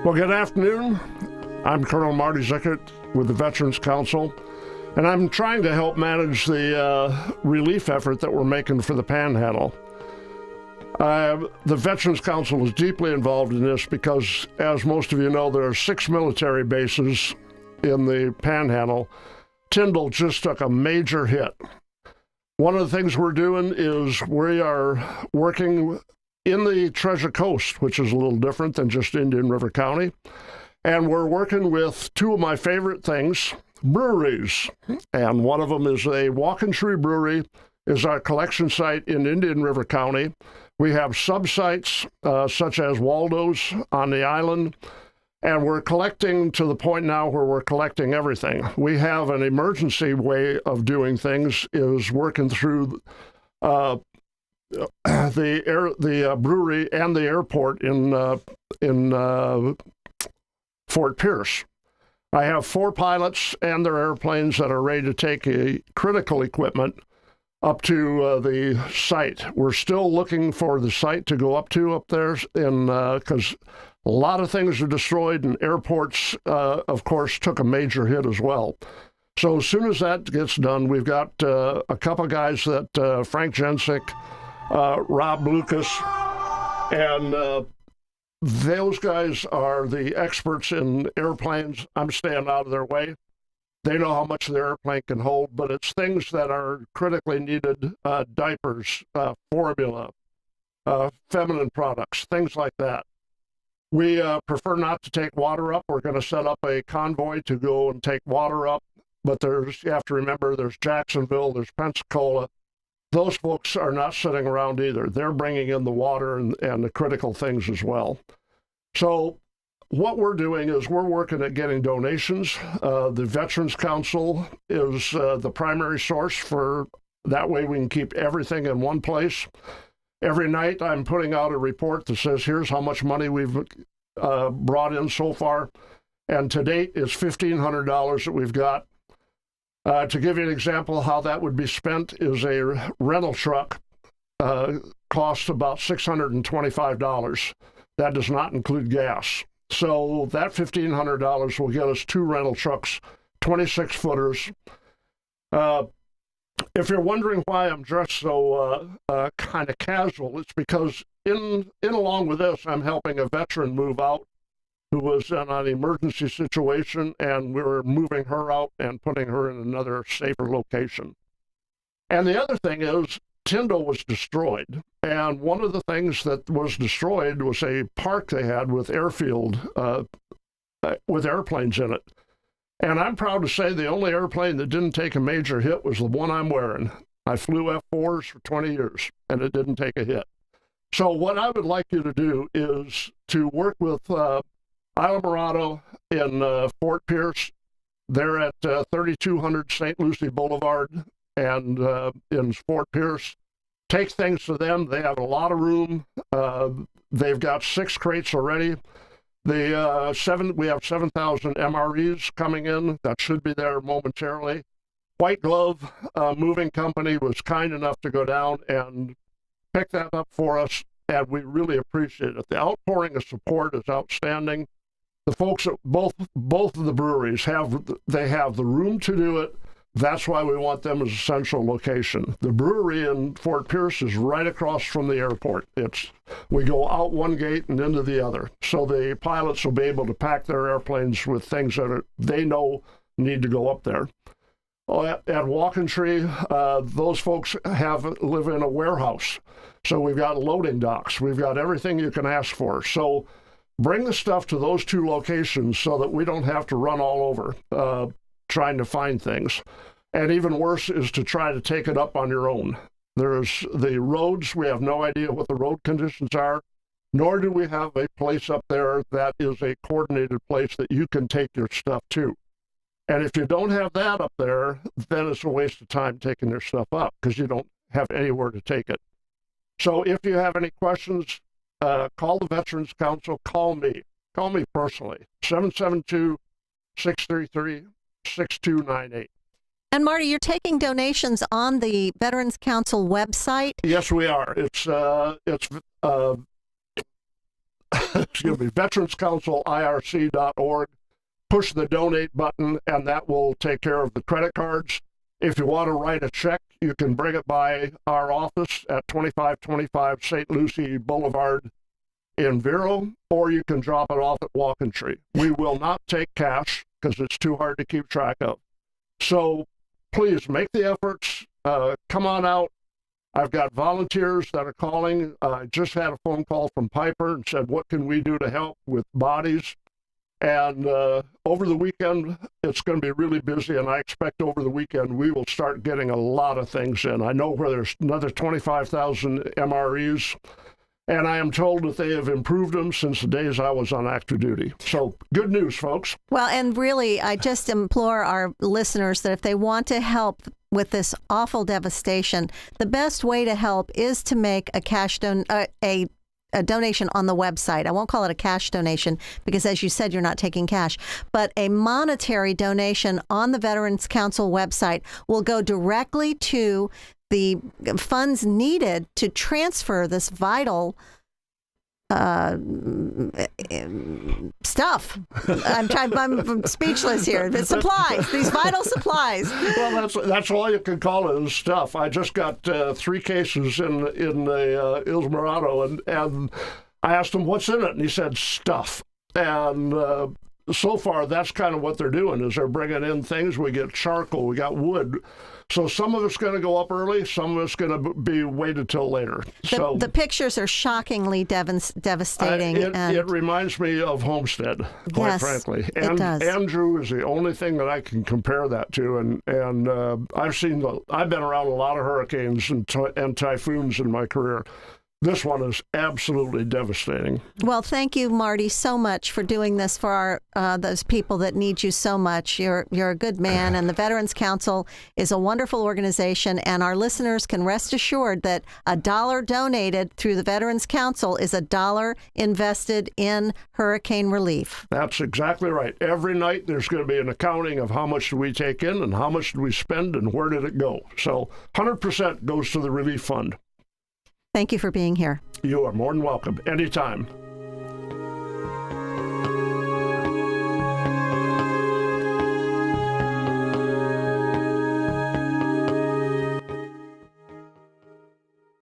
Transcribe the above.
Well, good afternoon. I'm Colonel Marty Zickert with the Veterans Council, and I'm trying to help manage the relief effort that we're making for the panhandle. The Veterans Council is deeply involved in this because, as most of you know, there are 6 military bases in the panhandle. Tyndall just took a major hit. One of the things we're doing is we are working in the Treasure Coast, which is a little different than just Indian River County. And we're working with 2 of my favorite things, breweries. And one of them is a Walking Tree Brewery, is our collection site in Indian River County. We have sub-sites such as Waldo's on the island, and we're collecting to the point now where we're collecting everything. We have an emergency way of doing things, is working through the brewery and the airport in Fort Pierce. I have 4 pilots and their airplanes that are ready to take critical equipment up to the site. We're still looking for the site to go up there, because a lot of things are destroyed, and airports, of course, took a major hit as well. So as soon as that gets done, we've got a couple guys that Frank Jensick, Rob Lucas, and those guys are the experts in airplanes. I'm staying out of their way. They know how much the airplane can hold, but it's things that are critically needed, diapers, formula, feminine products, things like that. We prefer not to take water up. We're going to set up a convoy to go and take water up, but you have to remember, there's Jacksonville, there's Pensacola. Those folks are not sitting around either. They're bringing in the water and the critical things as well. So what we're doing is we're working at getting donations. The Veterans Council is the primary source for that way we can keep everything in one place. Every night I'm putting out a report that says, here's how much money we've brought in so far. And to date, it's $1,500 that we've got. To give you an example how that would be spent is a rental truck costs about $625. That does not include gas. So that $1,500 will get us 2 rental trucks, 26-footers. If you're wondering why I'm dressed so kind of casual, it's because in along with this, I'm helping a veteran move out who was in an emergency situation, and we're moving her out and putting her in another safer location. And the other thing is, Tyndall was destroyed, and one of the things that was destroyed was a park they had with airfield, with airplanes in it. And I'm proud to say the only airplane that didn't take a major hit was the one I'm wearing. I flew F-4s for 20 years, and it didn't take a hit. So what I would like you to do is to work with Islamorado in Fort Pierce. They're at 3200 St. Lucie Boulevard and in Fort Pierce. Take things to them. They have a lot of room. They've got 6 crates already. We have 7,000 MREs coming in. That should be there momentarily. White Glove Moving Company was kind enough to go down and pick that up for us, and we really appreciate it. The outpouring of support is outstanding. The folks at both of the breweries have the room to do it. That's why we want them as a central location. The brewery in Fort Pierce is right across from the airport. We go out one gate and into the other. So the pilots will be able to pack their airplanes with things that they know need to go up there. At Walking Tree, those folks live in a warehouse. So we've got loading docks. We've got everything you can ask for. So bring the stuff to those 2 locations so that we don't have to run all over trying to find things. And even worse is to try to take it up on your own. There's the roads. We have no idea what the road conditions are, nor do we have a place up there that is a coordinated place that you can take your stuff to. And if you don't have that up there, then it's a waste of time taking your stuff up because you don't have anywhere to take it. So if you have any questions, call the Veterans Council, call me personally, 772-633-6298. And Marty, you're taking donations on the Veterans Council website? Yes, we are. It's excuse me, veteranscouncilirc.org. Push the donate button, and that will take care of the credit cards. If you want to write a check, you can bring it by our office at 2525 St. Lucie Boulevard in Vero, or you can drop it off at Walking Tree. We will not take cash because it's too hard to keep track of. So please make the efforts. Come on out. I've got volunteers that are calling. I just had a phone call from Piper and said, what can we do to help with bodies? And over the weekend, it's going to be really busy, and I expect over the weekend we will start getting a lot of things in. I know where there's another 25,000 MREs, and I am told that they have improved them since the days I was on active duty. So good news, folks. Well, and really, I just implore our listeners that if they want to help with this awful devastation, the best way to help is to make a a donation on the website. I won't call it a cash donation because, as you said, you're not taking cash, but a monetary donation on the Veterans Council website will go directly to the funds needed to transfer this vital stuff. I'm speechless here. The supplies, these vital supplies. Well, that's all you can call it, is stuff. I just got 3 cases in the Ismarado, and I asked him what's in it, and he said stuff. And so far, that's kind of what they're doing, is they're bringing in things. We get charcoal, we got wood. So some of it's going to go up early, some of it's going to be waited till later. The pictures are shockingly devastating. It reminds me of Homestead, quite frankly. It does. Andrew is the only thing that I can compare that to. And I've been around a lot of hurricanes and typhoons in my career. This one is absolutely devastating. Well, thank you, Marty, so much for doing this for those people that need you so much. You're a good man, and the Veterans Council is a wonderful organization, and our listeners can rest assured that $1 donated through the Veterans Council is $1 invested in hurricane relief. That's exactly right. Every night there's going to be an accounting of how much did we take in and how much did we spend and where did it go. So 100% goes to the relief fund. Thank you for being here. You are more than welcome. Anytime.